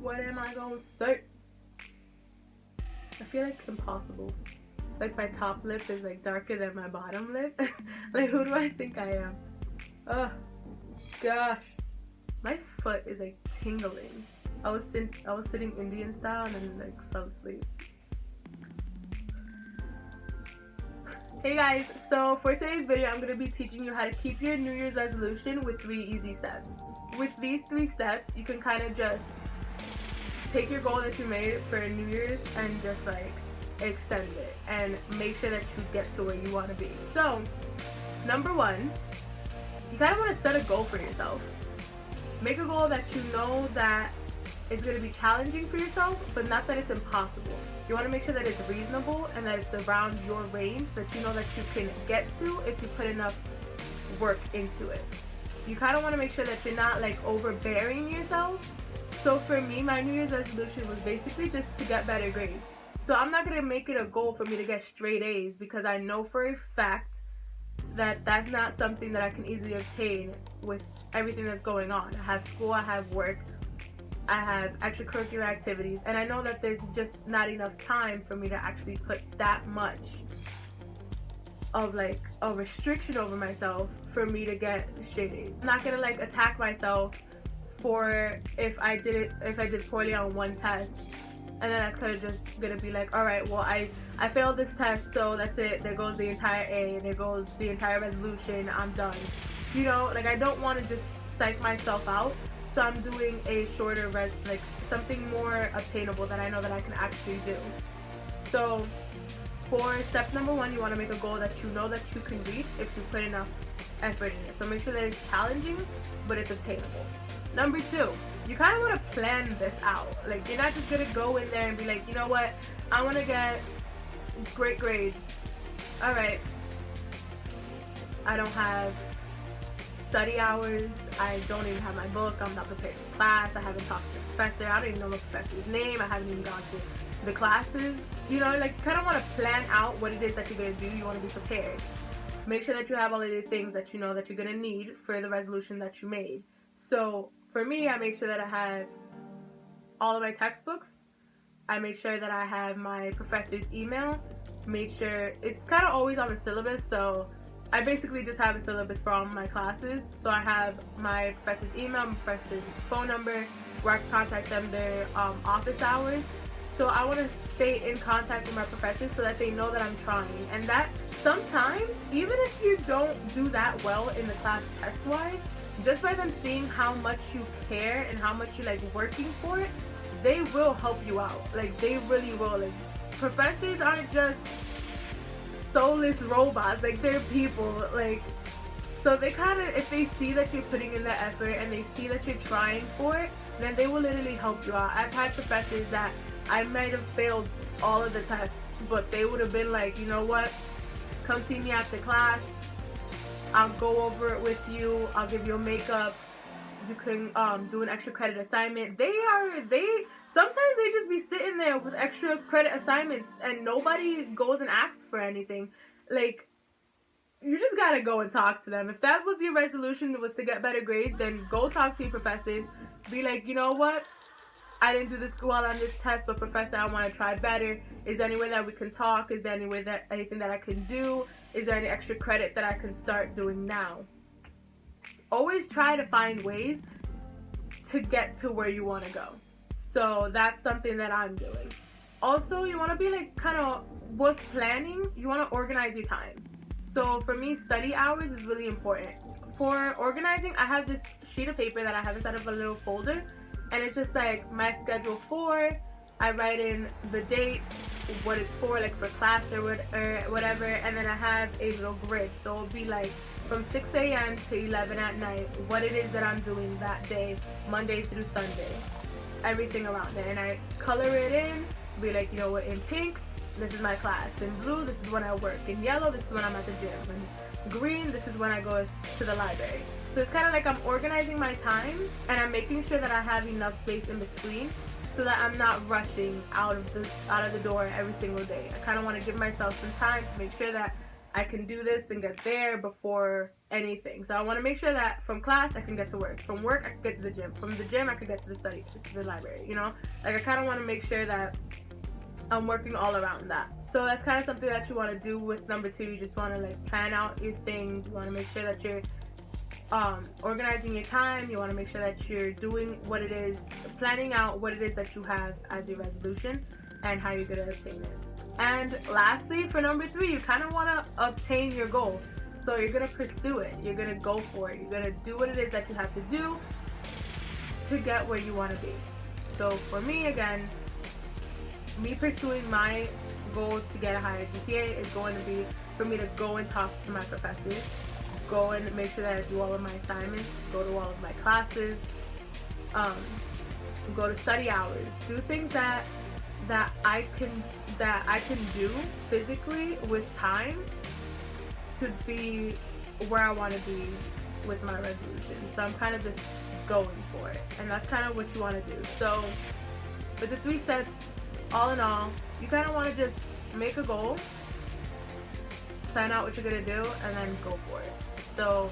What am I gonna say? I feel like impossible. Like my top lip is like darker than my bottom lip. Like who do I think I am? Oh gosh. My foot is like tingling. I was sitting Indian style and then like fell asleep. Hey guys, so for today's video I'm going to be teaching you how to keep your New Year's resolution with 3 easy steps. With these 3 steps, you can kind of just take your goal that you made for New Year's and just like extend it and make sure that you get to where you want to be. So, number 1, you kind of want to set a goal for yourself. Make a goal that you know that it's going to be challenging for yourself, but not that it's impossible. You want to make sure that it's reasonable and that it's around your range, that you know that you can get to if you put enough work into it. You kind of want to make sure that you're not like overbearing yourself. So for me, my New Year's resolution was basically just to get better grades. So I'm not going to make it a goal for me to get straight A's, because I know for a fact that that's not something that I can easily obtain with everything that's going on. I have school, I have work, I have extracurricular activities, and I know that there's just not enough time for me to actually put that much of like a restriction over myself for me to get straight A's. I'm not gonna like attack myself for if I did poorly on one test, and then that's kind of just gonna be like, all right, well I failed this test, so that's it, there goes the entire A, there goes the entire resolution, I'm done. You know, like I don't want to just psych myself out. So I'm doing a shorter, like something more obtainable that I know that I can actually do. So for step number 1, you want to make a goal that you know that you can reach if you put enough effort in it. So make sure that it's challenging, but it's obtainable. Number 2, you kind of want to plan this out. Like you're not just going to go in there and be like, you know what, I want to get great grades. All right, I don't have study hours, I don't even have my book, I'm not prepared for class, I haven't talked to the professor, I don't even know the professor's name, I haven't even gone to the classes. You know, like you kind of want to plan out what it is that you're going to do. You want to be prepared. Make sure that you have all of the things that you know that you're going to need for the resolution that you made. So for me, I make sure that I have all of my textbooks. I make sure that I have my professor's email. Make sure it's kind of always on the syllabus, so I basically just have a syllabus for all my classes. So I have my professor's email, my professor's phone number, where I can contact them their office hours. So I want to stay in contact with my professors so that they know that I'm trying. And that sometimes, even if you don't do that well in the class test-wise, just by them seeing how much you care and how much you like working for it, they will help you out. Like they really will. Like professors aren't just soulless robots, like they're people. Like, so they kind of, if they see that you're putting in the effort and they see that you're trying for it, then they will literally help you out. I've had professors that I might have failed all of the tests, but they would have been like, you know what, come see me after class, I'll go over it with you, I'll give you a makeup, you can do an extra credit assignment. Sometimes they just be sitting there with extra credit assignments and nobody goes and asks for anything. Like, you just gotta go and talk to them. If that was your resolution, was to get better grades, then go talk to your professors. Be like, you know what, I didn't do this well on this test, but professor, I want to try better. Is there any way that we can talk? Is there anything that I can do? Is there any extra credit that I can start doing now? Always try to find ways to get to where you want to go. So that's something that I'm doing. Also, you want to be like kind of with planning, you want to organize your time. So for me, study hours is really important. For organizing, I have this sheet of paper that I have inside of a little folder, and it's just like my schedule for, I write in the dates, what it's for, like for class or whatever, and then I have a little grid. So it'll be like from 6 a.m. to 11 at night, what it is that I'm doing that day, Monday through Sunday, everything around there. And I color it in, be like, you know what, in pink, this is my class. In blue, this is when I work. In yellow, this is when I'm at the gym. In green, this is when I go to the library. So it's kind of like I'm organizing my time, and I'm making sure that I have enough space in between so that I'm not rushing out of the door every single day. I kind of want to give myself some time to make sure that I can do this and get there before anything. So I want to make sure that from class I can get to work, from work I can get to the gym, from the gym I can get to the library, you know? Like I kind of want to make sure that I'm working all around that. So that's kind of something that you want to do with number 2. You just want to like plan out your things. You want to make sure that you're organizing your time. You want to make sure that you're doing what it is, planning out what it is that you have as your resolution and how you're going to obtain it. And lastly, for number 3, you kind of want to obtain your goal. So you're going to pursue it. You're going to go for it. You're going to do what it is that you have to do to get where you want to be. So for me, again, me pursuing my goal to get a higher GPA is going to be for me to go and talk to my professors, go and make sure that I do all of my assignments, go to all of my classes, go to study hours, do things that I can do physically with time to be where I want to be with my resolution. So I'm kind of just going for it, and that's kind of what you want to do. So with the 3 steps, all in all, you kind of want to just make a goal, plan out what you're going to do, and then go for it. So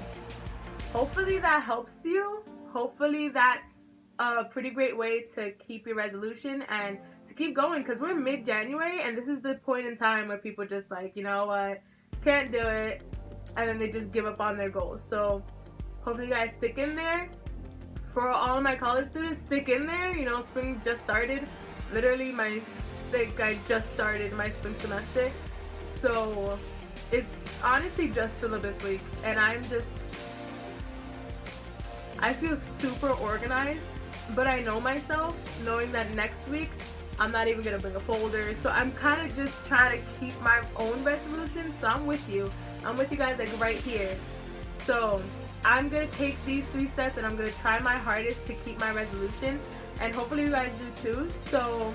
hopefully that helps you. Hopefully that's a pretty great way to keep your resolution and to keep going, because we're mid-January and this is the point in time where people just like, you know what, can't do it, and then they just give up on their goals. So hopefully you guys stick in there. For all of my college students, stick in there. You know, spring just started. Literally I just started my spring semester, so it's honestly just syllabus week, and I feel super organized, but I know myself, knowing that next week I'm not even gonna bring a folder. So I'm kind of just trying to keep my own resolution. So I'm with you guys, like right here. So I'm gonna take these 3 steps and I'm gonna try my hardest to keep my resolution, and hopefully you guys do too. So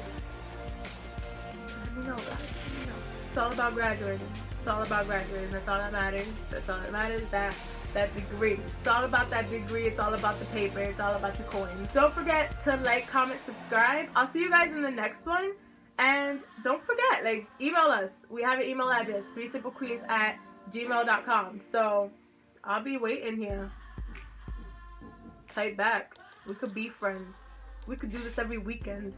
let me know, guys. Let me know. It's all about graduating. It's all about graduating. That's all that matters. That's all that matters. That degree. It's all about that degree. It's all about the paper. It's all about the coin. Don't forget to like, comment, subscribe. I'll see you guys in the next one. And don't forget, like, email us. We have an email address, 3simplequeens@gmail.com. So I'll be waiting here. Type back. We could be friends. We could do this every weekend.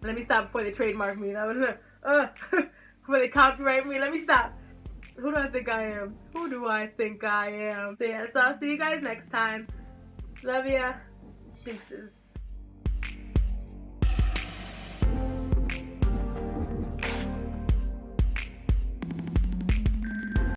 Let me stop before they trademark me. Before they copyright me. Let me stop. Who do I think I am? Who do I think I am? So yeah, so I'll see you guys next time. Love ya. Deuces.